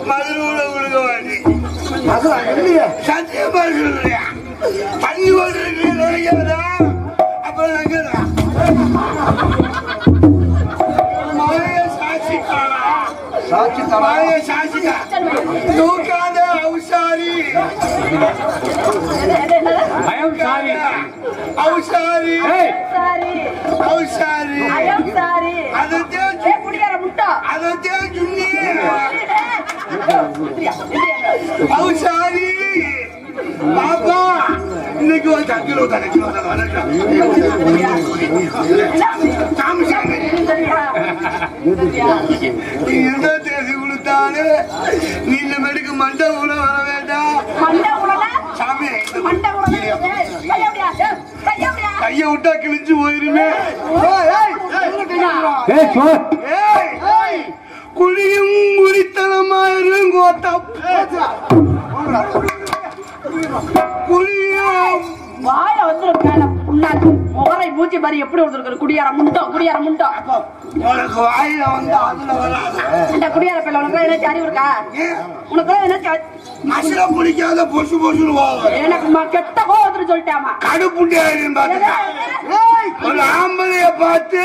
மதுரை கொடுக்க மாட்டி சத்தியமா சொல்றியா தண்ணி ஓட்டு நினைக்கிறதா அப்புறம் சாட்சிக்கா தூக்காத அவசாரி அவசாரி அவசாரி அதத்தான் சுண்ணி அவசாரி பாப்பா இன்னைக்கு ஒரு கிலோ எந்த தேதி கொடுத்தாலே நீ இந்த மெடுக்கு மண்டை உள்ள வர வேண்டாம் சாமி கைய விட்டா கிழிச்சு போயிருமே குழியும் குடித்தனமாயிரும் குழியும் வாய வந்து முகரை மூச்சி மாதிரி எப்படி ஒருத்தருக்கு குடியார முண்டோம் உனக்கு வாயில வந்து அதுல வராத குடியார பிள்ளை உனக்கு ஏதாச்சும் அறிவு இருக்கா உனக்கு ஏதாச்சும் மசில பிடிக்காத பொசு பொசுன்னு போகும் எனக்கு கெட்ட கோவத்துன்னு சொல்லிட்டாமா கடுப்புண்டியாயிரும் பாத்துக்க ஒரு ஆம்பளைய பார்த்து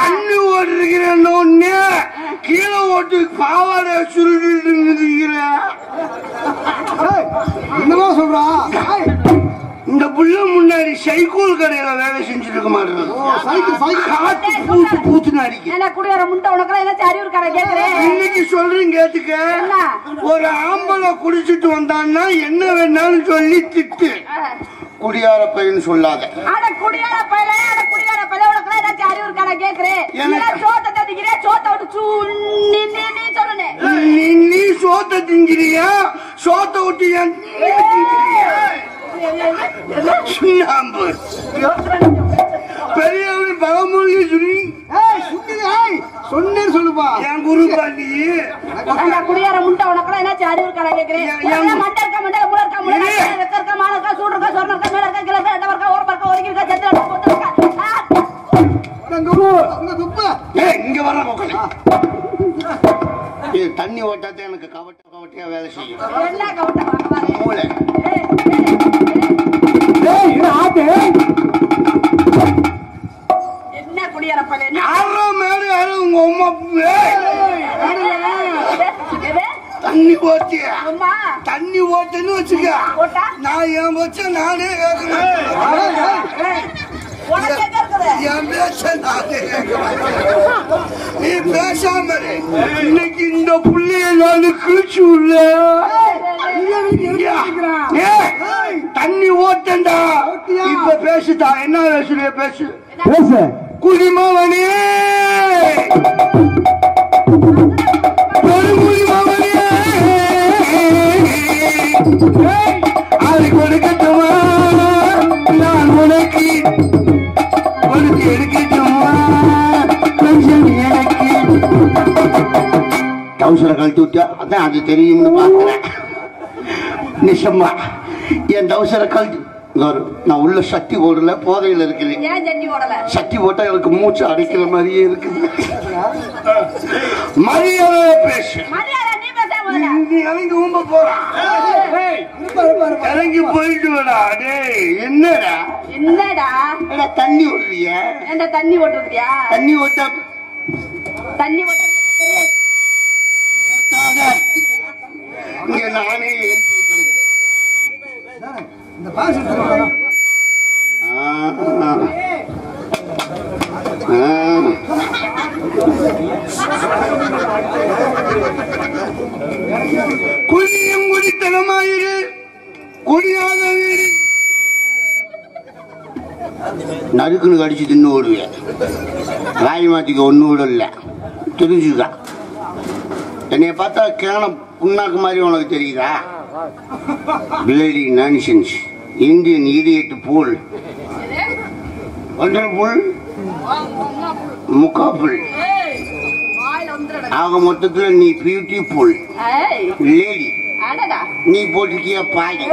தண்ணி ஓட்டுருக்கிறேன்னு கீழே ஓட்டு பாவாடை சுருட்டு என்னமா சொல்றா இந்த புள்ள முன்னாடி சைக்கிள் கடையில வேலை செஞ்சுட்டு இருக்க மாட்டேன் பூத்துன்னு அடிக்க குடியார முண்டை உனக்கு ஏதாச்சும் அறிவு இருக்கா கேக்குறேன் இன்னைக்கு சொல்றேன் கேட்டுக்க ஒரு ஆம்பளை குடிச்சிட்டு வந்தான்னா என்ன வேணாலும் சொல்லி திட்டு குடியார பையன் சொல்லாத குடியார பையன் உனக்கு ஏதாச்சும் அறிவு இருக்கா கேக்குறேன் சோத்த தட்டிக்கிறேன் சோத்த விட்டு நீ சொல்லு நீ சோத்த திங்கிறியா சோத்த விட்டு பெரியவரு பகமொழி சொல்லி சொன்னேன் சொல்லுப்பா என் குரு பாண்டி குடியார முண்டை உனக்கு ஏதாச்சும் அறிவு இருக்கா கேக்குறேன் மண்டை இருக்கா முளை மானக்கா சூடு இருக்கா சொர்ணம் இருக்கா மேல இருக்கா கிலோ இருக்கா இருக்கா ஓரமா இருக்கா ஒதுக்கி இருக்கா செத்து இருக்கா இங்க வர தண்ணி ஓட்டாத எனக்கு கவட்டையா வேலை செய்யும் என்ன கவட்டை மூளை என்ன குடியார பையன் உங்க அம்மா தண்ணி ஓட்டியா தண்ணி ஓட்டுன்னு வச்சுக்க நான் ஏன் வச்ச நானே நீ பேசாம இன்னைக்கு இந்த புள்ளைய நான் கிழிச்சு உள்ள தண்ணி ஓட்டண்டா இப்ப பேசுதா என்ன பேசுறிய பேசு குடிமவனே குடிமவனே அது கொடுக்கட்டுமா நான் உனக்கு எடுக்கட்டுமா கொஞ்சம் எனக்கு டவுசரை கழட்டி விட்டா அதான் அது தெரியும்னு பாக்குறேன் நிஷம்மா என் டவுசரை கழட்டி நான் உள்ள சட்டி போடல போதையில இருக்கிறேன் சட்டி போட்டா எனக்கு மூச்சு அடைக்கிற மாதிரியே இருக்குது மரியாதை பேசு இறங்கி ஊம்ப போறான் இறங்கி போயிட்டு வரா என்னடா தண்ணி ஓட்டுறியா தண்ணி ஓட்டுறியா தண்ணி ஓட்டா தண்ணி ஓட்ட இங்க நானே இந்த பாஸ் குடியும் குடித்தனமாயிரு குடியாத வீடு நறுக்குன்னு கடிச்சு தின்னு ஓடுவேன் ராய் மாத்திக்க ஒண்ணு விடல தெரிஞ்சுக்கா என்னைய பார்த்தா கேனம் புண்ணாக்கு மாதிரி உனக்கு தெரியுதா bloody nonsense Indian idiot pool ஒன்றரை புல் முக்கா புல் ஆக மொத்தத்துல நீ பியூட்டிஃபுல் லேடி நீ போட்டிருக்கிய பாடி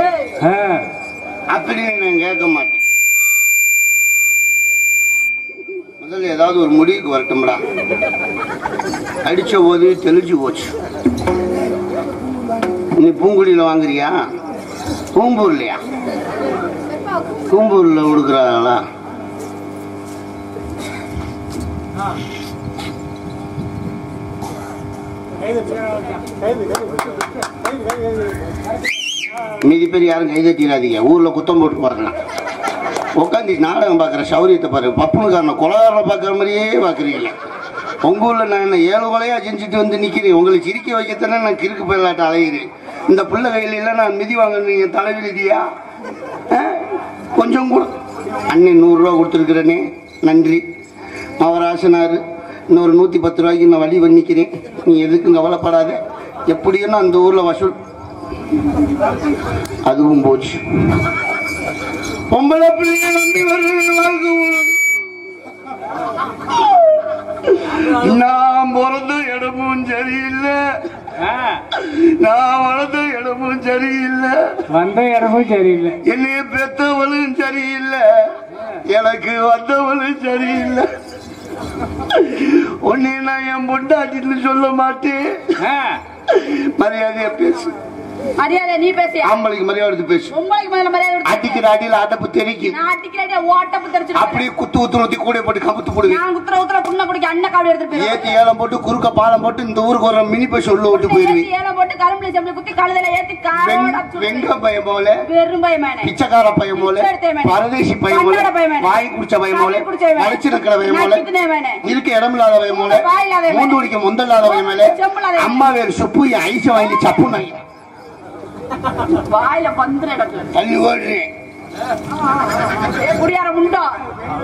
அப்படின்னு நான் கேட்க மாட்டேன். முதல்ல ஏதாவது ஒரு முடிவுக்கு வரட்டும்டா. அடிச்ச போது தெளிஞ்சு போச்சு. நீ பூங்குடியில வாங்குறியா? பூம்பூர்லையா? பூம்பூர்ல கொடுக்குறாங்களா? மீதி பேர் யாரும் கைதட்டிடாதீங்க. ஊர்ல குத்தம் போட்டு போறலாம். உட்காந்து நாடகம் பாக்குற சௌரியத்தை பாரு. பப்புனுக்காரன கொலகாரனை பாக்குற மாதிரியே பாக்குறீங்க. உங்க ஊர்ல நான் என்ன 7 கொலையா செஞ்சுட்டு வந்து நிக்கிறேன். உங்களை சிரிக்க வைக்கத்தானே நான் கிறுக்கு போயிடலாட்ட அலைகிறேன். இந்த பிள்ளை கையில எல்லாம் நான் மிதி வாங்குறீங்க. தலைவிதியா கொஞ்சம் கூட அண்ணன் 100 ரூபா கொடுத்துருக்கிறேனே, நன்றி. மவராசனாரு இன்னொரு 110 ரூபாய்க்கு நான் வழி பண்ணிக்கிறேன். நீ எதுக்கும் கவலைப்படாத. எப்படியும் அந்த ஊர்ல வசூல். அதுவும் போச்சு. பொம்பளை பிள்ளைங்க நம்பி வருது. நான் பிறந்த இடமும் சரியில்லை, நான் வளர்ந்த இடமும் சரியில்லை, வந்த இடமும் சரியில்லை, என்னைய பெத்தவளும் சரியில்லை, எனக்கு வந்தவளும் சரியில்லை. உன்னை நான் என் பொண்டாட்டின்னு சொல்ல மாட்டேன். மரியாதையா பேசு. மரியாதை நீ பேசு. ஆம்பளைக்கு மரியாதை பேசு. உங்களுக்கு முதல்ல மரியாதை கொடு. அடிக்கிற அடியில அடப்பு தெரிக்கும். நான் அடிக்கிற அடியில ஓட்டப்பு தெரிச்சு. அப்படியே குத்து ஊத்தி கூட போட்டு கமுத்து போடுவேன். நான் குத்துற புண்ண குடிக்க அண்ணன் காவடி எடுத்து போய் ஏத்தி ஏலம் போட்டு குறுக்க பாலம் போட்டு இந்த ஊருக்கு ஒரு மினி பஸ் உள்ள விட்டு போயிருவேன். ஏலம் போட்டு கரும்புல செம்பல குத்தி கழுதையில ஏத்தி காரோட வெங்க பையன் போல, வெறும் பையமானே, பிச்சைக்கார பையன் போல, பரதேசி பையன் போல, வாய் குடிச்ச பையன் போல, வளைச்சிருக்கிற பையன் போல, இருக்க இடம் இல்லாத பையன் போல, மூண்டு குடிக்க முந்தல்லாத பையன் மேல அம்மா வேறு சுப்பு ஐச வாங்கி சப்பு நாய் வாயில பந்திரடல தள்ளி ஓடுறேன். குடியார முண்டோ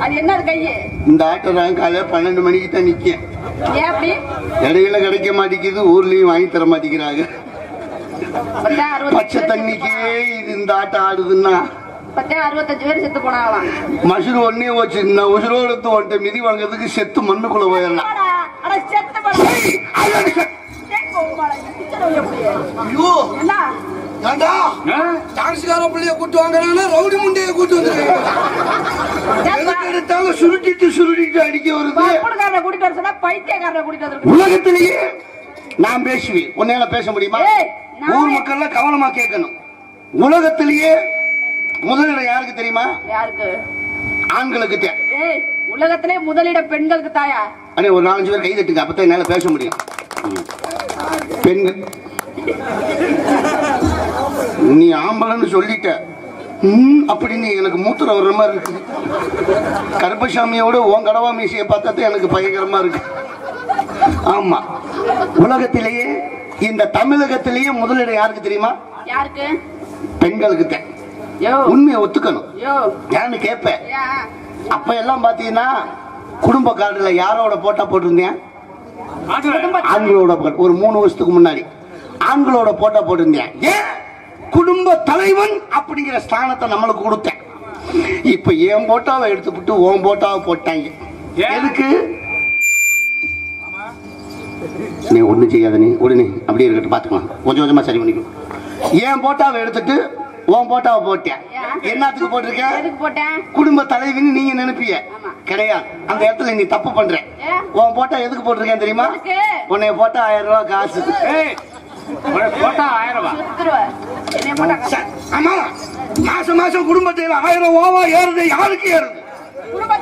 அது என்னது கையே? இந்த ஆட்டோ நான் காலையில 12 மணிக்கு தான் நிக்கேன். ஏன் அப்படி? இடையில கிடைக்க மாட்டேங்குது. ஊர்லயும் வாங்கி தர மாட்டேங்கிறாங்க. பச்சை தண்ணிக்கே இது இந்த ஆட்டம் ஆடுதுன்னா 65 பேர் செத்து போனாங்களாம். மசுரு ஒன்னே போச்சு. நான் உசுரோடு வந்துட்டு மிதி வாங்கிறதுக்கு செத்து மண்ணுக்குள்ள போயிடலாம். சுருட்டிட்டு அடிக்க வருது. உலகத்திலேயே நான் பேசுவேன். உன்னால பேச முடியுமா? ஊர் மக்கள் கவனமா கேட்கணும். உலகத்திலேயே முதலிடம் யாருக்கு தெரியுமா? யாருக்கு? ஆண்களுக்கு தான். உலகத்திலே முதலிடம் பெண்களுக்கு தாயா? அண்ணே ஒரு 4-5 பேர் கை தட்டுங்க. அப்பதான் என்னால பேச முடியும். பெண்கள் நீ ஆம்பளைன்னு சொல்லிட்ட அப்படின்னு எனக்கு மூத்திர வர்ற மாதிரி இருக்கு. கருப்பசாமியோட உன் கடவா மீசையை பார்த்தா எனக்கு பயங்கரமா இருக்கு. ஆமா, உலகத்திலேயே இந்த தமிழகத்திலேயே முதலிடம் யாருக்கு தெரியுமா? யாருக்கு? பெண்களுக்கு தான். உண்மையை ஒத்துக்கணும். யாருன்னு கேட்பேன். அப்ப எல்லாம் பாத்தீங்கன்னா குடும்ப கார்டுல யாரோட போட்டா போட்டிருந்தேன்? ஆண்களோட. ஒரு 3 வருஷத்துக்கு முன்னாடி ஆண்களோட போட்டா போட்டிருந்தேன். ஏன்? குடும்ப தலைவன் அப்படிங்கிற ஸ்தானத்தை நம்மளுக்கு கொடுத்தேன். இப்ப என் போட்டாவை எடுத்துக்கிட்டு உன் போட்டாவை போட்டாங்க. எதுக்கு? நீ ஒண்ணு செய்யாத, நீ உடனே அப்படியே இருக்கட்டும், பாத்துக்கலாம், கொஞ்சம் கொஞ்சமா சரி பண்ணிக்கும். என் போட்டாவை எடுத்துட்டு உன் போட்டாவை போட்டேன். என்னத்துக்கு போட்டிருக்கேன்? குடும்ப தலைவின்னு நீங்க நினைப்பீங்க. கிடையாது. அந்த இடத்துல நீ தப்பு பண்ற. உன் போட்டா எதுக்கு போட்டிருக்கேன் தெரியுமா? உன்னை போட்டா 1000 ரூபாய் காசு. போட்டா 1000 ரூபாய். ஆமா, மாசம் மாசம் குடும்பத்தில் 1000 ஓவா ஏறுது. யாருக்கு ஏறுது? குடும்ப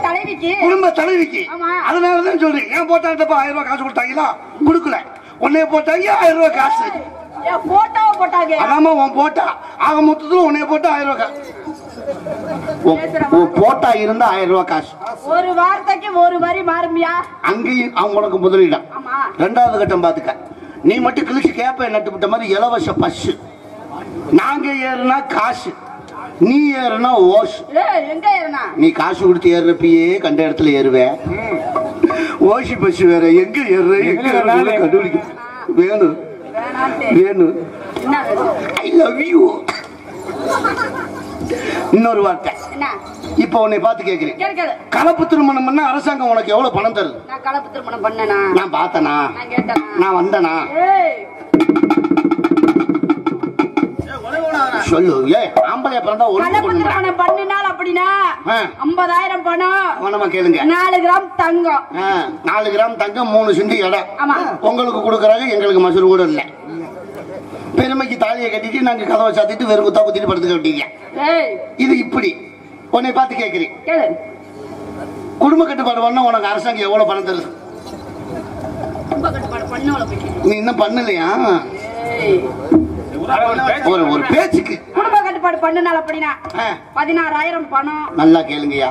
தலைவிக்கு. அதனாலதான் சொல்றேன். ஏன் போட்டா 1000 ரூபாய் காசு கொடுத்தாங்களா? கொடுக்கல. உன்னைய போட்டாங்க 1000 ரூபாய் காசு. அதாம உன் போட்டா ஆக மொத்தத்துல உன்னைய போட்டா 1000 ரூபாய் போட்டா இருந்தா 1000 ரூபாய் காசு. ஒரு வார்த்தைக்கு ஒரு வரி மாறுமியா? அங்கேயும் அவங்களுக்கு முதலிடம். 2வது கட்டம் பாத்துக்க. நீ மட்டும் கிழிச்சு கேப்ப நட்டு விட்ட மாதிரி இலவச பஸ். நாங்க ஏறுனா காசு, நீ ஏறுனா ஓசு. எங்க ஏறுனா? நீ காசு கொடுத்து ஏறுறப்பயே கண்ட இடத்துல ஏறுவேன். ஓசி பஸ் வேற. எங்க ஏறுற? எங்க கண்டுபிடிக்க வேணும். வேணும். I love you. இன்னொரு வார்த்தை. இப்ப உன்னை பார்த்து கேக்குறேன். கலப்பு திருமணம் பண்ண அரசாங்கம் உனக்கு எவ்வளவு பணம் தருது? நான் கலப்பு திருமணம் பண்ணனா? நான் பார்த்தனா? நான் கேட்டனா? நான் வந்தனா? சொல்லு. ஆம்பளை பிறந்தா கலப்பத்திர பண்ணினால் அப்படின்னா 50,000 பணம். கவனமா கேளுங்க. 4 கிராம் தங்கம். 4 கிராம் தங்கம் 3 சென்ட் இடம். ஆமா. உங்களுக்கு கொடுக்கறாங்க, எங்களுக்கு மசூல் கூட இல்ல. பெருமைக்கு தாலியை கட்டிட்டு நாங்க கதவை சாத்திட்டு வெறும் குத்தா குத்திட்டு படுத்துக்க விட்டீங்க. இது இப்படி உன்னை பார்த்து கேக்குறேன். குடும்ப கட்டுப்பாடு பண்ண உனக்கு அரசாங்கம் எவ்வளவு பணம் தருது? நீ இன்னும் பண்ணலையா? ஒரு பேச்சுக்கு குடும்ப கட்டுப்பாடு பண்ணனால அப்படின்னா 16,000 பணம். நல்லா கேளுங்கய்யா.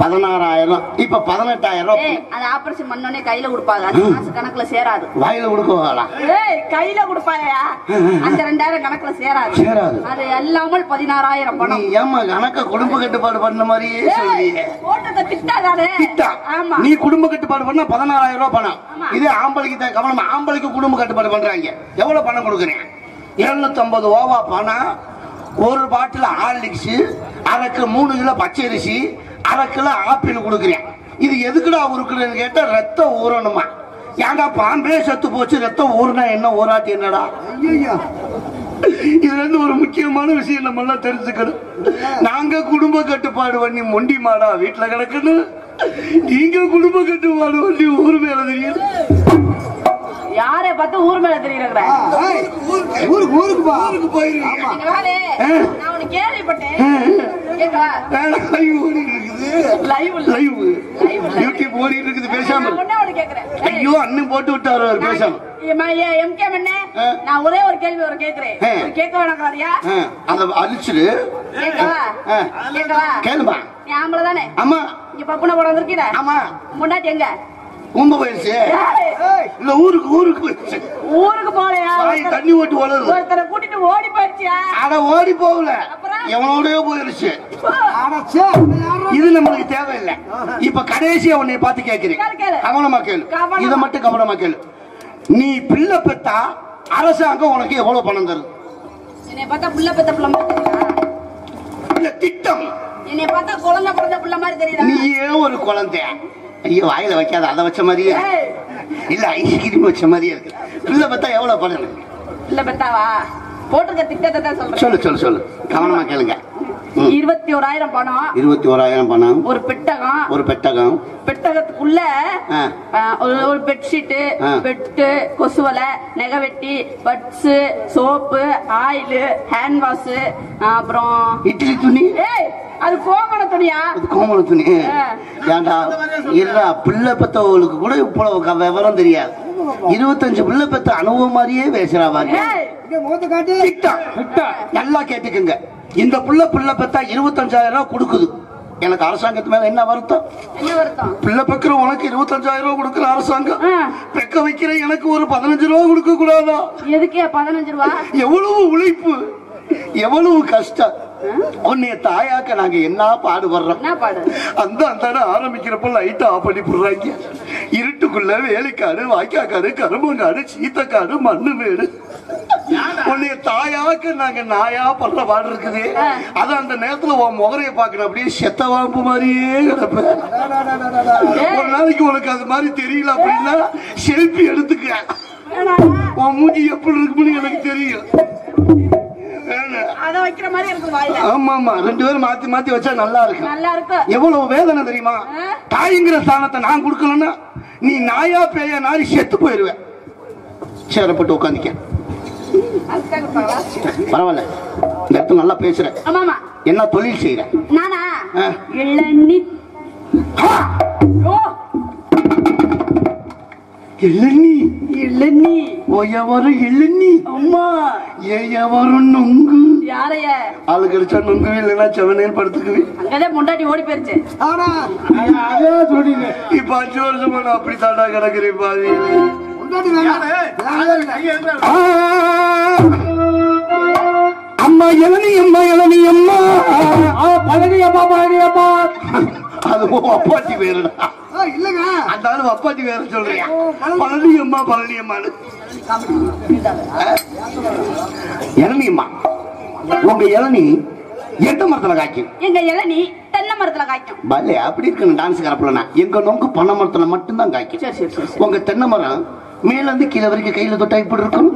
16,000 இப்ப 18,000. அது ஆபரேஷன் பண்ணோனே கையில கொடுப்பாங்க. அது மாச கணக்குல சேராது. வாயில கொடுக்கவாளா? கையில கொடுப்பாயா? அந்த 2,000 கணக்குல சேராது. அது எல்லாமல் 16,000 பணம். நீ ஏமா கணக்க குடும்ப கட்டுப்பாடு பண்ண மாதிரியே சொல்றீங்க. ஓட்டத்தை திட்டாதானே? ஆமா. நீ குடும்ப கட்டுப்பாடு பண்ணா 16,000 ரூபாய் பணம். இதே ஆம்பளைக்கு தான் கவனம். ஆம்பளைக்கு குடும்ப கட்டுப்பாடு பண்றாங்க. எவ்வளவு பணம் கொடுக்குறேன்? 750 ஓவா பணம், ஒரு பாட்டில் ஹார்லிக்ஸ், 1/2 கிலோ 3 கிலோ பச்சரிசி, 1/2 கிலோ ஆப்பிள் கொடுக்குறேன். இது எதுக்குடா உருக்குறேன்னு கேட்டா ரத்தம் ஊறணுமா? ஏன்டா பாம்பே செத்து போச்சு, ரத்தம் ஊறுனா என்ன ஊராட்டி என்னடா? இதுல இருந்து ஒரு முக்கியமான விஷயம் நம்ம எல்லாம் தெரிஞ்சுக்கணும். நாங்க குடும்ப கட்டுப்பாடு பண்ணி மொண்டி மாடா வீட்டுல கிடக்குன்னு, நீங்க குடும்ப கட்டுப்பாடு பண்ணி ஊர் மேல தெரியல. யாரை பார்த்து ஊர் மேல தெரியுற? ஊருக்கு போயிருக்கீங்க. நான் உனக்கு கேள்விப்பட்டேன். யூடியூப் ஓடிட்டு இருக்குது. பேசாம ஐயோ அண்ணன் போட்டு விட்டாரு பேசாம. நான் ஒரே ஒரு கேள்வி ஒரு கேக்குறேன். கேட்க வேணாம். அத அழிச்சிடு. கேளுமா. நீ ஆம்பளை தானே? ஆமா. இங்க பப்புன போட வந்திருக்கீங்க. ஆமா. முன்னாடி எங்க உங்க போயிருச்சு? இல்ல ஊருக்கு போலையா? தண்ணி ஓட்டு ஓடுது. ஒருத்தரை கூட்டிட்டு ஓடி போயிருச்சியா? அட ஓடி போகல, எவனோடய போயிருச்சு. இது நம்மளுக்கு தேவையில்லை. இப்ப கடைசியா உன்னை பார்த்து கேட்கிறேன். கவனமா கேளு. இதை மட்டும் கவனமா கேளு. நீ பிள்ளை பெத்தா அரசாங்கம் உனக்கு எவ்வளவு பணம் தருது? என்னை பார்த்தா பிள்ளை பெத்த பிள்ளை மாதிரி இல்ல திட்டம். என்னை பார்த்தா குழந்தை பிறந்த பிள்ளை மாதிரி தெரியுதா? நீயே ஒரு குழந்தை. ஐயோ வாயில வைக்காத, அதை வச்ச மாதிரியே இல்ல, ஐஸ்கிரீம் வச்ச மாதிரியே இருக்கு. பிள்ளை பெத்தா எவ்வளவு பணம்? பிள்ளை பெத்தாவா? போட்டிருக்க திட்டத்தை தான் சொல்றேன். சொல்லு கவனமா கேளுங்க. 21,000 பணம். 21,000 பணம். ஒரு பெட்டகம். பெட்டகத்துக்குள்ள ஒரு பெட்ஷீட், பெட்டு, கொசுவலை, நெகவெட்டி, buds, soap, oil, hand wash, அப்புறம் இட்லி துணி. அது கோமண துணியா? கோமண துணி. ஏண்டா இல்ல, பிள்ளை பெத்தவங்களுக்கு கூட இவ்வளவு விவரம் தெரியாது. 25 பிள்ளை பெத்த அனுபவம் மாதிரியே பேசுறாங்க. நல்லா கேட்டுக்குங்க. இந்த பிள்ளை பெத்தா 25,000 ரூபாய் கொடுக்குது. எனக்கு அரசாங்கத்து மேல என்ன வருத்தம்? பிள்ளை பெக்கிற உனக்கு 25,000 ரூபாய் கொடுக்குற அரசாங்கம், பெக்க வைக்கிற எனக்கு ஒரு 15 ரூபாய் கொடுக்க கூடாதா? எதுக்கே 15 ரூபாய்? எவ்வளவு உழைப்பு, எவ்வளவு கஷ்டம். உன்னைய தாயாக்க நாங்க என்ன பாடுபடுறோம். அந்த ஆரம்பிக்கிறப்ப லைட்டா ஆஃப் பண்ணி போடுறாங்க. இருட்டுக்குள்ள வேலைக்காடு, வாய்க்காக்காடு, கரும்பங்காடு, சீத்தக்காடு, மண்ணு மேடு. உன்னைய தாயாக்க நாங்க நாயா படுற பாடு இருக்குது. அது அந்த நேரத்துல உன் முகரைய பாக்கணும், அப்படியே செத்த வாம்பு மாதிரியே கிடப்ப. ஒரு நாளைக்கு உனக்கு அது மாதிரி தெரியல அப்படின்னா செல்ஃபி எடுத்துக்க. உன் மூஞ்சி எப்படி இருக்குன்னு எனக்கு தெரியும். ஆமா 2 பேரும் மாத்தி வச்சா நல்லா இருக்கு. எவ்வளவு வேதனை தெரியுமா? தாய்ங்கிற ஸ்தானத்தை நான் கொடுக்கலன்னா நீ நாயா பேயா நாரி செத்து போயிருவேன். சேரப்பட்டு உட்காந்துக்க. பரவாயில்ல, இந்த இடத்துல நல்லா பேசுறேன். என்ன தொழில் செய்யற? இளநீ. ఎవరు ఇళ్ళని అమ్మా ఎవరు నొంగు யாரைய ஆளு கிடைச்சா நொங்கு இல்லைன்னா செவனேன்னு படுத்துக்குவி. அங்கதே முண்டாடி ஓடி போயிருச்சு. அதே சொல்றீங்க. இப்ப 5 வருஷமா நான் அப்படி தாண்டா கிடக்குறேன் பாவி. அம்மா இளநீ அம்மா பழனி அம்மா அது அப்பாட்டி பேருடா. இல்லங்க அந்த ஆளு அப்பாட்டி வேற சொல்றியா? பழனி அம்மான்னு இளநீ அம்மா. உங்க இளநீ எந்த மரத்துல காய்க்கும்? எங்க இளநீ தென்னை மரத்துல காய்க்கும். பல்லே அப்படி இருக்கு. டான்ஸ் கரப்பலனா எங்க நோக்கு பனை மரத்துல மட்டும்தான் காய்க்கும். உங்க தென்னை மரம் மேல இருந்து கீழே வரைக்கும் கையில தொட்டா இப்படி இருக்கும்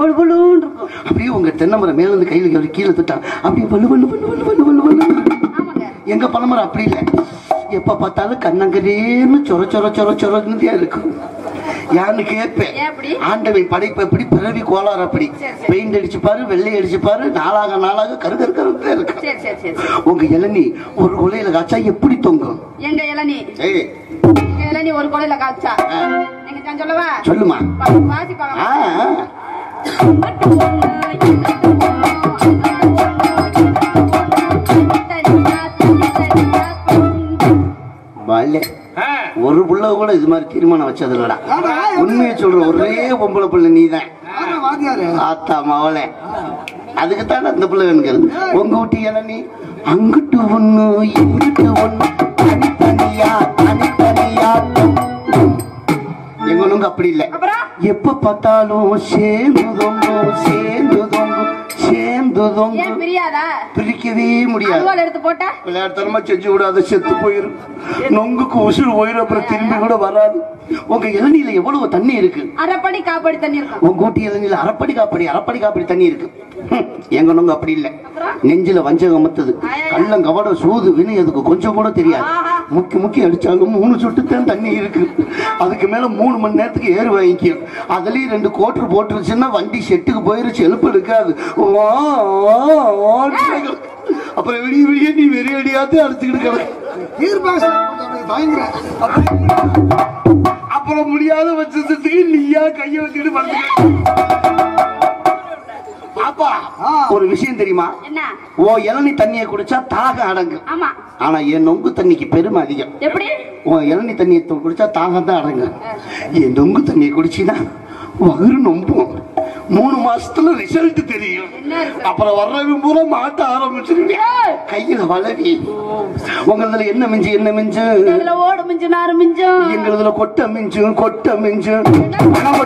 அப்படியே உங்க தென்னை மரம் மேல இருந்து கையில கீழே தொட்டா அப்படியே வலு வலு வலு வலு வலு வலு வலு. எங்க பனைமரம் அப்படி இல்லை, எப்ப பார்த்தாலும் கண்ணங்கரேன்னு சொர சொர சொர சொரன்னு இருக்கும். யான்னு கேட்பேன், ஆண்டவன் படைப்பு எப்படி, பிறவி கோளாறு அப்படி. பெயிண்ட் அடிச்சு பாரு, வெள்ளை அடிச்சு பாரு, நாளாக நாளாக கரு கரு கருத்தே இருக்கு. உங்க இளநீ ஒரு கொலையில காய்ச்சா எப்படி தொங்கும்? எங்க இளநீ ஒரு கொலையில காய்ச்சா சொல்லவா? சொல்லுமா. ஒரு புள்ள கூட இது மாதிரி தீர்மானம் வச்சது இல்லடா. உண்மையை சொல்ற ஒரே பொம்பளை பிள்ளை நீதான். ஆத்தா மவளே, அதுக்குத்தான அந்த பிள்ளை வேணுங்கிறது. உங்க வீட்டு இளநீ அங்கிட்டு ஒண்ணு இங்கிட்டு ஒண்ணு, தனித்தனியா தனித்தனியா. எங்க ஒண்ணுங்க அப்படி இல்லை, எப்ப பார்த்தாலும் சேர்ந்துதோங்க சேர்ந்துதோங்க சேர்ந்துதோங்க. பிரிக்கவே முடியாது. விளையாட்டுத்தனமா செஞ்சு விடாத, செத்து போயிரும். நொங்குக்கு உசுறு போயிரும், அப்புறம் திரும்பி கூட வராது. உங்க இளநீல எவ்வளவு தண்ணி இருக்கு? அரைப்படி காப்படி தண்ணி இருக்கு. உங்க ஊட்டி இளநீல அரைப்படி காப்படி தண்ணி இருக்கு. எங்க நொங்க அப்படி இல்லை, நெஞ்சில வஞ்சகம் மத்தது, கள்ளம் கவடம் சூது வினை அதுக்கு கொஞ்சம் கூட தெரியாது. முக்கி முக்கி அடிச்சாலும் 3 சொட்டுத்தான் தண்ணி இருக்கு. அதுக்கு மேல 3 மணி நேரத்துக்கு ஏறு வாங்கிக்கும். அதுலயும் 2 கோட்டர் போட்டுருச்சுன்னா வண்டி செட்டுக்கு போயிருச்சு, எழுப்பு எடுக்காது. அப்புறம் விடிய விடிய நீ வெறிய அடியாத்து அடிச்சுக்கிட்டு அப்புறம் முடியாத பட்சத்துக்கு நீயா கைய வச்சுக்கிட்டு பாப்பா. ஒரு விஷயம் தெரியுமா? ஓ இளநீ தண்ணியை குடிச்சா தாகம் அடங்கு. ஆனா என் நொங்கு தண்ணிக்கு பெருமை அதிகம். உன் இளநீ தண்ணியை குடிச்சா தாகம் தான் அடங்கு. என் நொங்கு தண்ணியை குடிச்சினா வயிறு நொம்பும். 3 மாசத்துல ரிசல்ட் தெரியும். அப்புறம் வர்றவன் பூரா மாட்ட ஆரம்பிச்சிருவேன். கையில வளவி. உங்களதுல என்ன மிஞ்சு என்ன மிஞ்சு? ஓடு மிஞ்சு நாறு மிஞ்சு. எங்களதுல கொட்டை மிஞ்சு கொட்டை மிஞ்சு. பணம்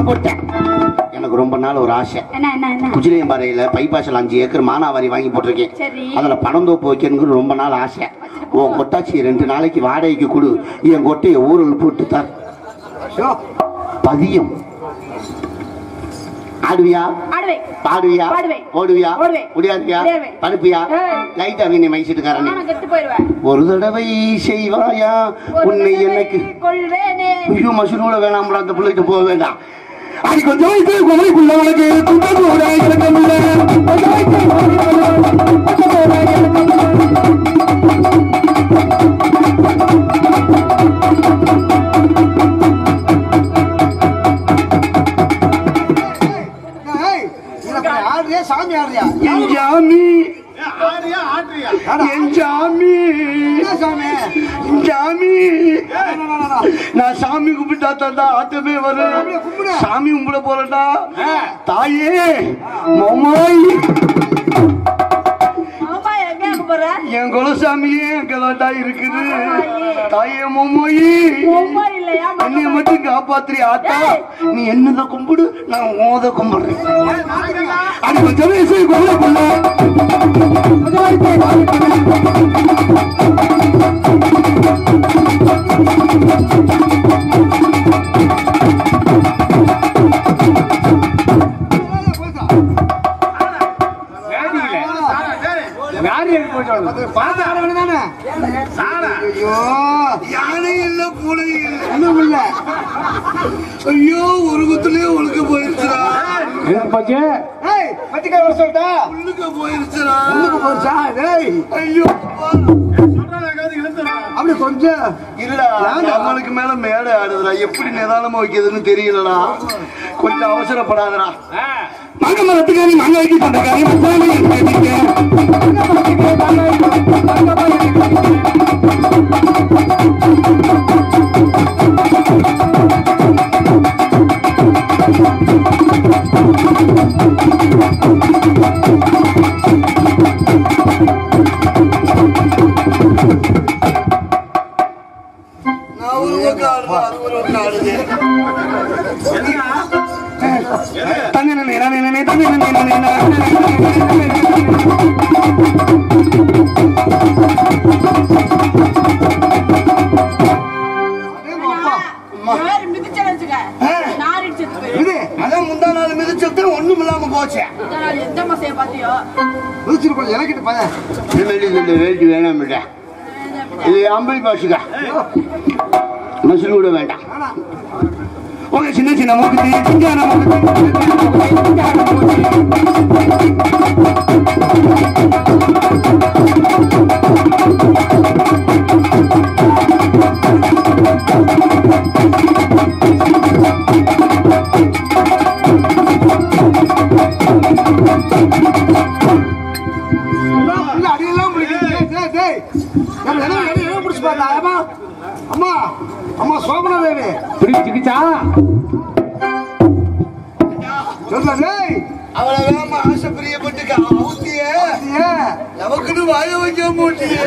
கொட்டை. எனக்கு ரொம்ப நாள் ஒரு ஆசை. குஜிலியம்பாறையில பைபாஸ்ல 5 ஏக்கர் மானாவாரி வாங்கி போட்டிருக்கேன். அதுல பணம் தோப்பு வைக்கணும்னு ரொம்ப நாள் ஆசை. உன் கொட்டாச்சி 2 நாளைக்கு வாடகைக்கு கொடு, என் கொட்டையை ஊரில் போட்டு தார். பதியம் ஆடுவியா? பாடுவியா? ஓடுவியா? முடியாதுவியா? படுப்பியா? லைட்டா வீணை மைசிட்டுக்காரனே, ஒரு தடவை செய்வாயா உன்னை எனக்கு. ஐயோ மசூரோட வேணாம்டா, அந்த பிள்ளைகிட்ட போக வேண்டாம். அது கொஞ்சம் குமரிக்குள்ள உனக்கு சாமி ஆடுறியா? சாமி நான் சாமி கும்பிட்டா தான் ஆட்டமே வரும். சாமி கும்பிட போறடா. தாயே மாமாய், என் குலசாமியே அங்கதாண்டா இருக்குது. தாயே மாமாயி, என்னைய மட்டும் காப்பாத்திரி ஆத்தா. நீ என்னத கும்பிடு, நான் ஓத கும்பிடுறேன். அது கொஞ்சம் ஐயோ ஒரு குத்துலயே ஒழுக்க போயிருச்சுடா. அப்படி கொஞ்சம் இல்லடா, நம்மளுக்கு மேல மேடை ஆடுதுடா. எப்படி நிதானமா வைக்கிறதுன்னு தெரியலடா. கொஞ்சம் அவசரப்படாதடா. மங்க மரத்துக்காரி மங்க வைக்க சொந்தக்காரி வேட்டி வேணாம் இது அம்பளி பாசுக்கா மசூல் கூட வேண்டாம் உங்க சின்ன சின்ன மூக்குத்தி சிங்கான அம்மா அம்மா சோபனா தேவி பிடிச்சிக்கிச்சா சொல்ல அவ்வளவுதான் ஆசை பிரியப்பட்டுக்க ஊத்திய நமக்குன்னு வாய வைக்க மூட்டிய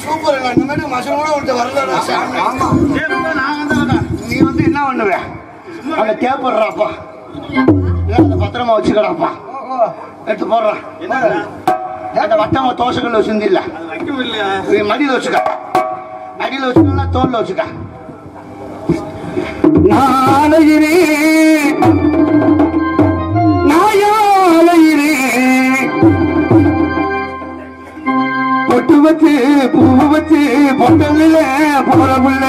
சூப்பர் இந்த மாதிரி மசம் கூட உன்ட்ட வரல நீ வந்து என்ன பண்ணுவ அந்த கேப்படுறாப்பா அந்த பத்திரமா வச்சுக்கடாப்பா எடுத்து போடுறான் அந்த வட்டமா தோசைகள்ல சிந்தில்ல மடியில வச்சுக்க அடியில வச்சுக்கா தோல்ல வச்சுக்க நாளையிலே நாயாளையிலே பொட்டு வச்சு பூ வச்சு பொட்டல்ல போறவுள்ள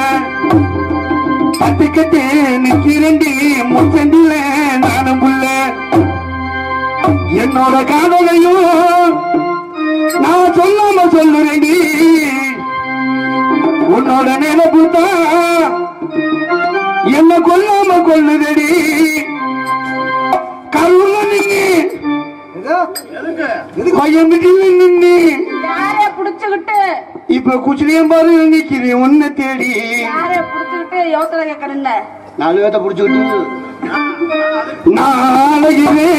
பட்டுக்கட்டு நிக்கிறண்டி முச்சண்டில நானும் புள்ள என்னோட காதலையும் நான் சொல்லாம சொல்லுறேன்டி உன்னோட நினைப்பு தான் என்ன கொல்லாம கொள்ளுதடி கருவுல நின்னு பயந்துட்டு நின்னு புடிச்சுக்கிட்டு இப்ப குச்சிலையும் பாரு நிக்கிறேன் உன்னை தேடி புடிச்சுக்கிட்டு யோசனை கேட்கணும்ல 4 பேர்த்த புடிச்சுக்கிட்டு நாளையிலே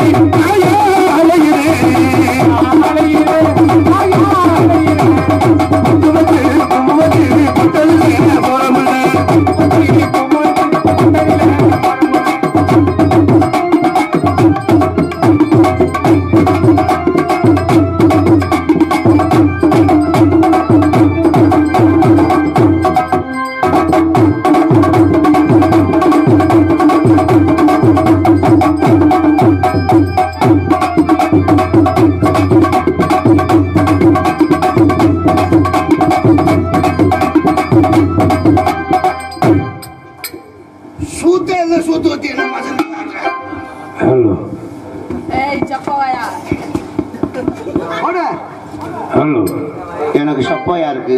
எனக்கு சப்பாயா இருக்கு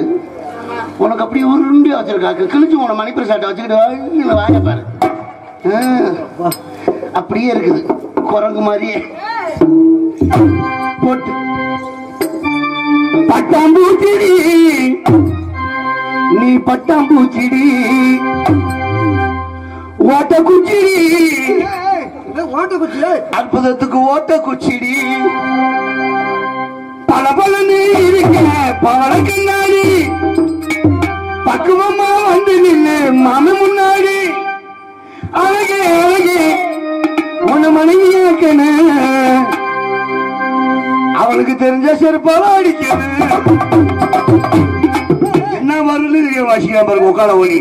உனக்கு அப்படி உருண்டி வச்சிருக்காக்கு கிழிச்சு உன மணிப்பூர் சாட்டை வச்சுக்கிட்டு வாய பாரு அப்படியே இருக்குது குரங்கு மாதிரியே போட்டு பட்டாம்பூச்சிடி நீ பட்டாம்பூச்சிடி ஓட்ட குச்சிடி அற்புதத்துக்கு ஓட்ட குச்சிடி பலபலன்னு இருக்க பவள கண்ணாடி பக்குவமா வந்து நின்று மாம முன்னாடி அழகே அழகே உன்னை மனைவியாக்கன அவளுக்கு தெரிஞ்ச செருப்பால அடிக்கிறது என்ன வரல வாசிக்கா பாருங்க உட்கார ஓடி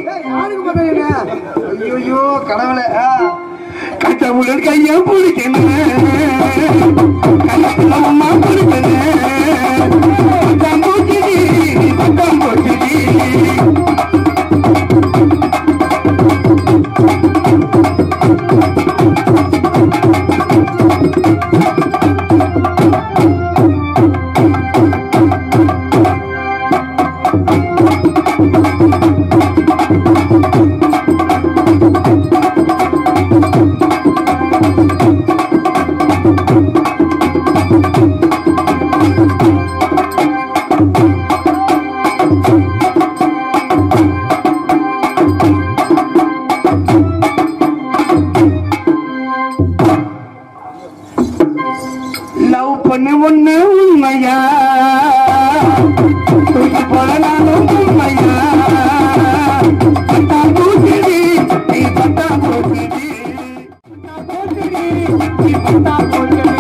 ஐயோ கடவுளே கட்டவுடன் கையா பிடிக்கணும் அம்மா பிடிக்கணும் பட்டாம்பூச்சிடி பட்டாம்பூச்சிடி பண்ணு ஒண்ணு உண்மையா தூக்கி போடலாலும் உண்மையா பட்டாம்பூச்சிடி நீ பட்டாம்பூச்சிடி நீ பட்டாம்பூச்சிடி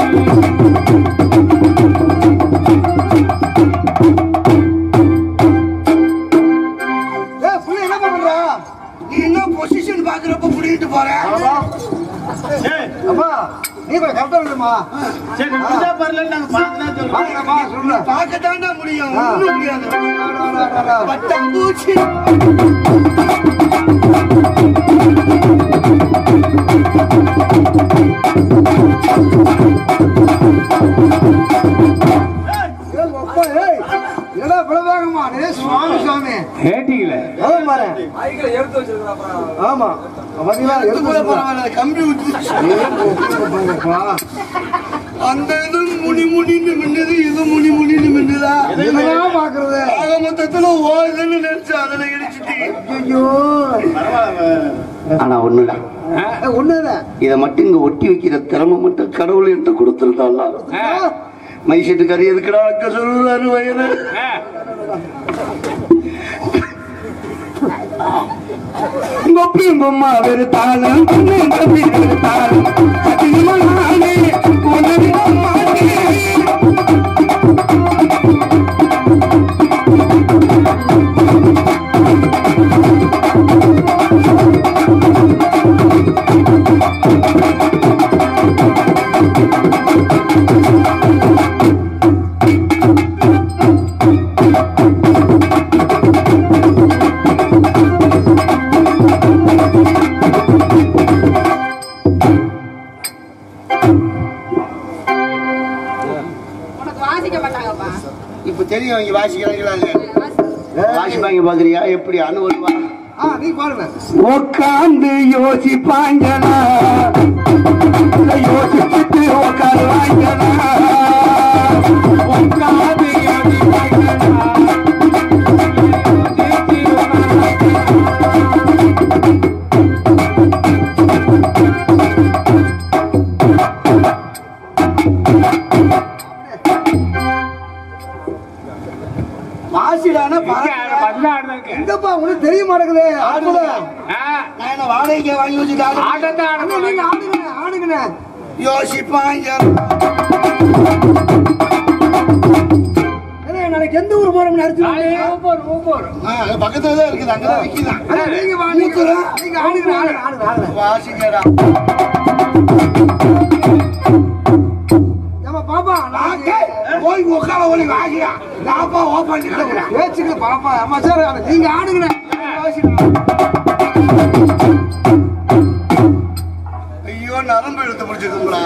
என்ன பண்ற நீ என்ன பொசிஷன் பாக்குறப்ப புடிக்கிட்டு போற அம்மா நீ கொஞ்சம் கரெக்டா இருக்குமா சரி முடிஞ்சா பரல நாங்க பார்க்கதான் சொல்றோம் சொல்றேன் பார்க்கத்தாண்டா முடியும் ஒண்ணும் முடியாது பட்டாம்பூச்சி சுவாமி ஆமா கம்பி அந்த இது முடி முடின்னு மின்னது இது முடி முடின்னு மின்னதா பாக்குறது ஆக மொத்தத்துல ஓதுன்னு நினைச்சு அதுல இடிச்சுட்டு ஐயோ ஆனா ஒண்ணுடா ஒண்ணுதான் இதை மட்டும் இங்க ஒட்டி வைக்கிற திறமை மட்டும் கடவுள் என்று கொடுத்துருந்தாங்களா மைசெட்டு கறி எதுக்குடா அக்க சொல்றாரு வயது பொம்மா வெறுத்தாலும் வெறுத்தாலும் இப்ப தெரியும் இங்க வாசிக்கிறாங்களா வாசிப்பாங்க பாக்குறியா எப்படி அனுபவா நீ பாருங்க உட்காந்து யோசிப்பாங்களா யோசிச்சுட்டு உட்காருவாங்களா உட்காந்து எங்கப்பா உனக்கு தெரிய மாட்டேங்குது வாடகை வாங்கி வச்சுட்டாங்க ஆடுங்கண்ணே யோசிப்பாங்க நாளைக்கு எந்த ஊர் போறோம்னு அடிச்சு பக்கத்துல தான் இருக்குது அங்கதான் விக்கிதான் நீங்க ஆடுங்க வாசிக்கடா பாப்பா போய் உட்கார ஒளி வாசியா நாப்பா ஓப்பன் பேச்சுக்கு பாப்பா ஆமா சார் நீங்க ஆடுங்க ஐயோ நரம்பு இழுத்து பிடிச்சிருக்குங்களா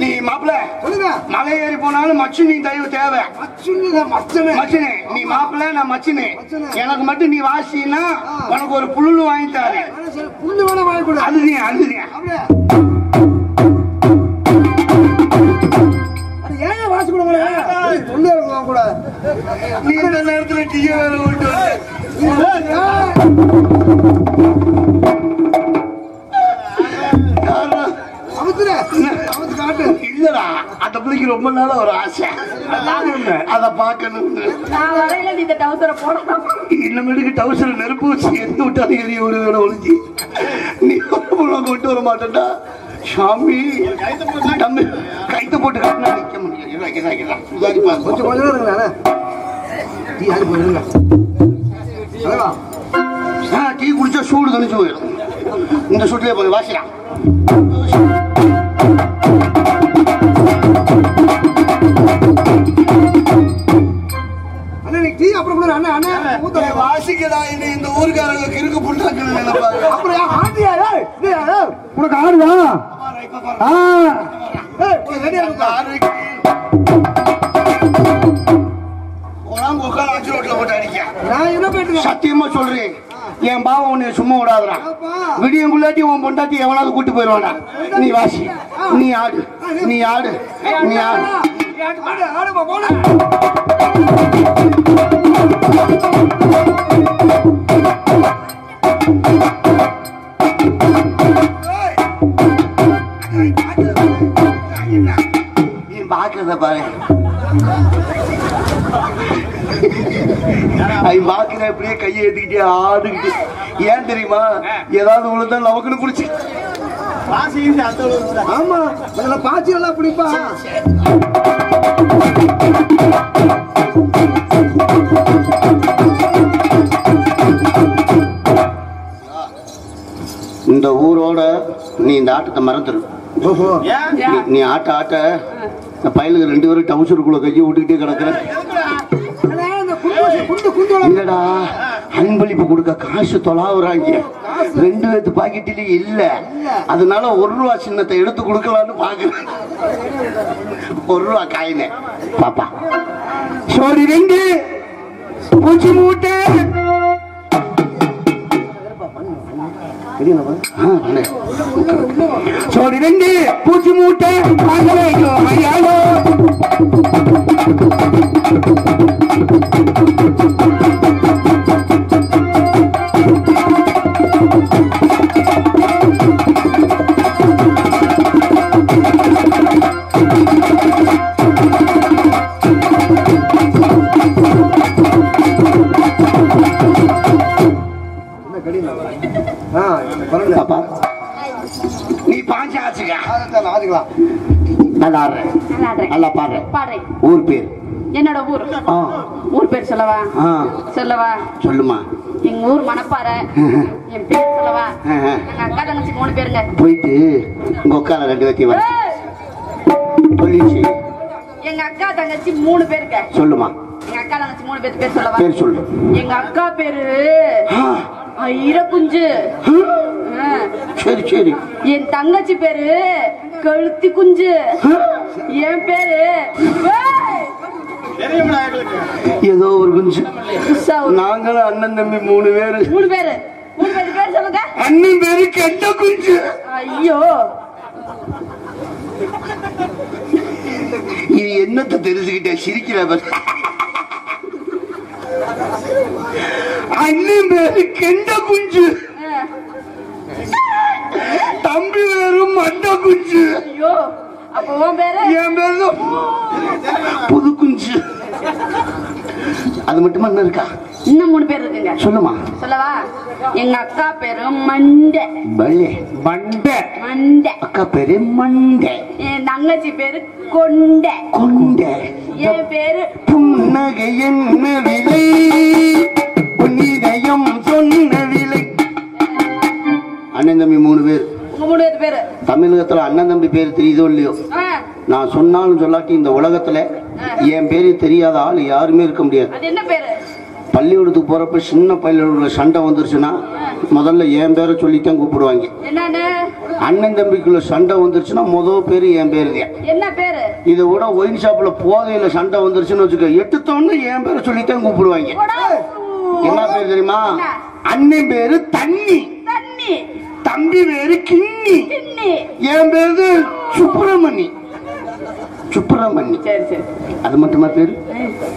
நீ மாப்பிள்ள சொல்லுங்க மலை ஏறி போனாலும் மச்சினி தயவு தேவை மச்சினி நீ மாப்பிள்ள நான் மச்சினி எனக்கு மட்டும் நீ வாசினா உனக்கு ஒரு புல்லு வாங்கி தாரு புல்லு வேணா வாங்கி கொடு அழுதியா அழுதியா ஏன் வாசி கொடுங்க சொல்லி கூட நீ இந்த நேரத்துல டீ வேற விட்டு இல்லடா அந்த பிள்ளைக்கு ரொம்ப நாளா ஒரு ஆசை அத பாக்கணும் இன்னமேட்டுக்கு டவுசர் நெருப்பு வச்சு எந்த விட்டாலும் எரிய ஒரு வேலை ஒழிச்சு நீ கொண்டு வர மாட்டேன்டா சாமி தம்பி கைத்த போட்டு கட்டினா நிக்க முடியும் கொஞ்சம் கொஞ்சம் டீ குடிச்சா சூடு தனிச்சு போயிடும் இந்த சூட்லயே போய் வாசிடா வாசிக்கடா இந்த ஊருக்காரங்களுக்கு இருக்கு புண்ணாக்கு அப்புறம் உனக்கு ஆடுதா சத்தியமா சொல்றேன் என் பாவம் உன்னை சும்மா விடாதா விடியங்குள்ளாட்டி உன் பொண்டாட்டி எவனாவது கூட்டு போயிடுவானா நீ வாசி நீ ஆடு நீ ஆடு நீ ஆடு நீ பாக்குறத பாரு பாக்குற அப்படியே கையை ஏத்துக்கிட்டே ஆடுகிட்டு ஏன் தெரியுமா ஏதாவது உழுந்தா நமக்குன்னு குடிச்சு ஆமா பாச்சி எல்லாம் பிடிப்பா இந்த இந்த ஊரோட நீ இந்த ஆட்டத்தை மறந்துடு. நீ ஆட்ட இந்த பயலுக்கு 2 பேரும் டவுசருக்குள்ள கையை விட்டுக்கிட்டே கிடக்குற. இல்லடா, அன்பளிப்பு கொடுக்க காசு தொலாவுறாங்க. 2 பேத்து பாக்கெட்டிலே இல்ல, அதனால 1 ரூபா சின்னத்தை எடுத்து கொடுக்கலான்னு பாக்குறேன். 1 ரூபா காயினே பாப்பா. சோடி 2 பூச்சி மூட்டை சோடி 2 பூச்சி மூட்டை ஐயாலோ. நீ பாஞ்சு ஆச்சுக்கலாம். நல்லா ஆடுறேன், நல்லா பாடுறேன். ஊர் பேர் என்னோட ஊர். ஊர் பேர் சொல்லவா? சொல்லவா? சொல்லுமா. எங்க ஊர் மணப்பாறை. என் பேர் சொல்லவா? எங்க அக்கா தங்கச்சி 3 பேருங்க. போயிட்டு உங்க உட்கார 2 பேத்தையும் வர சொல்லிச்சு. எங்க அக்கா தங்கச்சி 3 பேருங்க. சொல்லுமா. எங்க அக்கா தங்கச்சி 3 பேர் சொல்லவா? பேர் சொல்லு. எங்க அக்கா பேரு ஈரக்குஞ்சு. சரி சரி. என் தங்கச்சி பேரு கழுத்தி குஞ்சு. என் பேரு ஏதோ ஒரு குஞ்சு. நாங்களும் அண்ணன் தம்பி 3 பேரு. 3 பேரு பேர் சொல்லுங்க. அண்ணன் பேரு கெட்ட குஞ்சு. ஐயோ, இது என்னத்தை தெரிஞ்சுக்கிட்ட சிரிக்கிற. அண்ணன் பேரு கெண்ட குஞ்சு, தம்பி பேரு மண்ட குஞ்சு. ஐயோ, அப்ப உன் பேரு? என் பேரு புது குஞ்சு. அது மட்டுமா என்ன இருக்கா? இன்னும் 3 பேர் இருக்குங்க. சொல்லுமா. சொல்லவா? எங்க அக்கா பேரு மண்டை. மண்டை. மண்டை. அக்கா பேரு மண்டை. என் தங்கச்சி பேரு கொண்டை. கொண்டை. என் பேரு புன்னகை என்ன விலை, புன்னிதயம் சொன்ன விலை. அண்ணன் தம்பி 3 பேர். உங்க 3 பேரு தமிழகத்துல அண்ணன் தம்பி பேர் தெரியுதோ இல்லையோ, நான் சொன்னாலும் சொல்லாட்டி இந்த உலகத்துல என் பேரு தெரியாத ஆள் யாருமே இருக்க முடியாது. அது என்ன பேரு? பள்ளிக்கூடத்துக்கு போறப்ப சின்ன பள்ளியோட சண்டை வந்துருச்சுன்னா முதல்ல என் பேரை சொல்லித்தான் கூப்பிடுவாங்க. என்னன்னு? அண்ணன் தம்பிக்குள்ள சண்டை வந்துருச்சுன்னா முதல் பேரு என் பேரு தான். என்ன பேரு? இதை விட ஒயின் ஷாப்ல போதையில சண்டை வந்துருச்சுன்னு வச்சுக்க, எடுத்தோன்னு என் பேரை சொல்லித்தான் கூப்பிடுவாங்க. என்ன பேரு தெரியுமா? அண்ணன் பேரு தண்ணி. தண்ணி. தம்பி பேரு கிண்ணி. என் பேரு சுப்பிரமணி. சுப்பிரமணி. சரி சரி. அது மட்டுமா பேரு?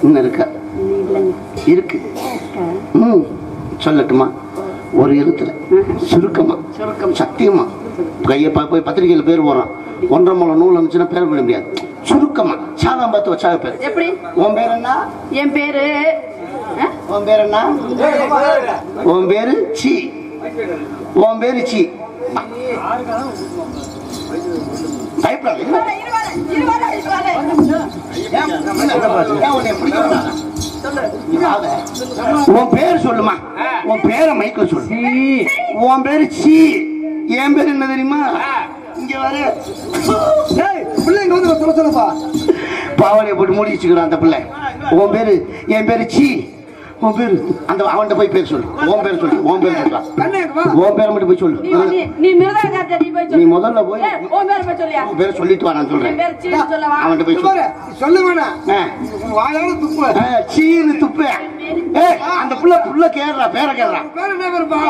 இன்னும் இருக்கா? இருக்கு. சொல்லட்டுமா? ஒரு எழுத்துல சுருக்கமா சத்தியமா கையை போய் பத்திரிகையில பேர் போடுறான். 1.5 முழம் நூல் இருந்துச்சுன்னா பேர் விட முடியாது. சுருக்கமா சாதம் பார்த்து வச்சாக பேர். எப்படி? உன் பேர் என்ன? என் பேரு உன் பேர் என்ன? உன் பேரு சி. உன் பேரு சி. பயப்படாது. உன் பேர் சொல்லுமா. உன் பேரை மைக்கில் சொல்லு. உன் பேரு சி. என் பேரு என்ன தெரியுமா? இங்க வர பிள்ளைங்க வந்து சொல்ல சொல்லப்பா. பாவனையை போட்டு மூடி வச்சுக்கிறான் அந்த பிள்ளை. உன் பேரு? என் பேரு சி. உன் பேரு? அந்த அவன்கிட்ட போய் பேர் சொல்லு. உன் பேர் சொல்லு. உன் பேர் சொல்றான். உன் பேரை மட்டும் போய் சொல்லு. நீ முதல்ல போய் உன் பேரை சொல்லிட்டு வா. நான் சொல்றேன். அவன்கிட்ட போய் சொல்லு. சொல்ல வேணாம். வாயால துப்பு. சீனு துப்பு. அந்த புள்ள கேடுறா. பேரை கேடுறா. பேர் என்ன பேருப்பா?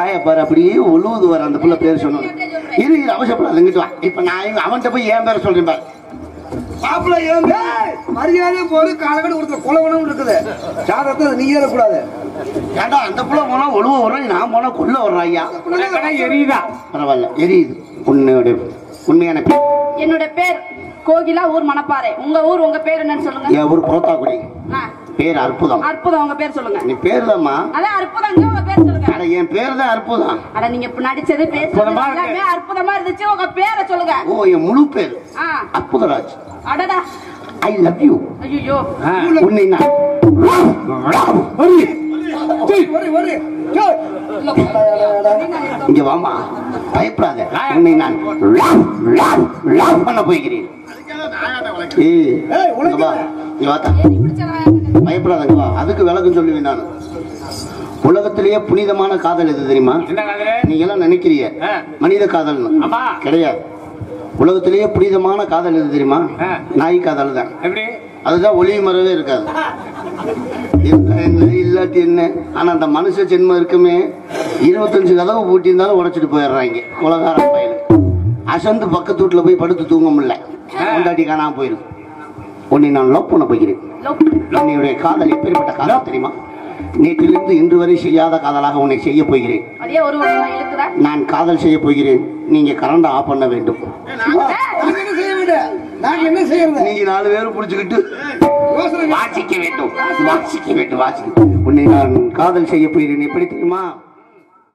ஆயா பாரு அப்படியே ஒழுவது வர அந்த புள்ள பேர் சொன்ன. இரு அவசரப்படாது. இங்கிட்டு வா. இப்ப நான் அவன்கிட்ட போய் என் பேரை சொல்றேன் பாரு. மாப்பிள்ள ஏன் மரியாதையும் போது காலகட்டம் ஒருத்தர் கொலவனும் இருக்குது. சாதத்தை நீ ஏறக்கூடாது. ஏண்டா அந்த புள்ள போனா ஒழுவ வர்றோம், நான் போனா கொல்ல வர்றோம். ஐயா எரியுதா? பரவாயில்ல, எரியுது. உண்மையான பேர்? என்னோட பேர் கோகிலா. ஊர் மணப்பாறை. உங்க ஊர்? உங்க பேர் என்னன்னு சொல்லுங்க. என் ஊர் புரோத்தாக்குடி. பேர் அற்புதம். அற்புதம். உங்க பேர் சொல்லுங்க. நீ பேர் தான்மா? அதான் அற்புதம். உங்க பேர் சொல்லுங்க. அட என் பேர் தான் அற்புதம். அட நீங்க இப்ப நடிச்சது பேசுறது எல்லாமே அற்புதமா இருந்துச்சு. உங்க பேரை சொல்லுங்க. ஓ, என் முழு பேர் அற்புதராஜ். அடடா, ஐ லவ் யூ. ஐயோ உன்னை நான் இங்க வாமா, பயப்படாத. உன்னை நான் பண்ண போய்கிறேன். பயப்படாதங்க வா. அதுக்கு விளக்கம் சொல்லுவேன் நான். உலகத்திலேயே புனிதமான காதல் எது தெரியுமா? நீங்க எல்லாம் நினைக்கிறீங்க மனித காதல் கிடையாது. உலகத்திலேயே புனிதமான காதல் எது தெரியுமா? நாய் காதல் தான். அதுதான் ஒளிவு மரவே இருக்காது. என்ன இல்லாட்டி என்ன. ஆனா அந்த மனுஷ ஜென்மம் இருக்குமே 25 கதவு பூட்டி இருந்தாலும் உடைச்சிட்டு போயிடுறாங்க உலகார பயில. அசந்து பக்கத்து வீட்டுல போய் படுத்து தூங்க முடியல, கொண்டாட்டி காணாம போயிருக்கு. உன்னை நான் லவ் பண்ண போகிறேன். உன்னுடைய காதல் எப்பேற்பட்ட காதல் தெரியுமா? நேற்றிலிருந்து இன்று வரை செய்யாத காதலாக உன்னை செய்ய போகிறேன். நான் காதல் செய்ய போகிறேன். நீங்க கரண்ட் ஆஃப் பண்ண வேண்டும். நீங்க 4 பேரும் புடிச்சுக்கிட்டு வாசிக்க வேண்டும். உன்னை நான் காதல் செய்ய போகிறேன். எப்படி தெரியுமா?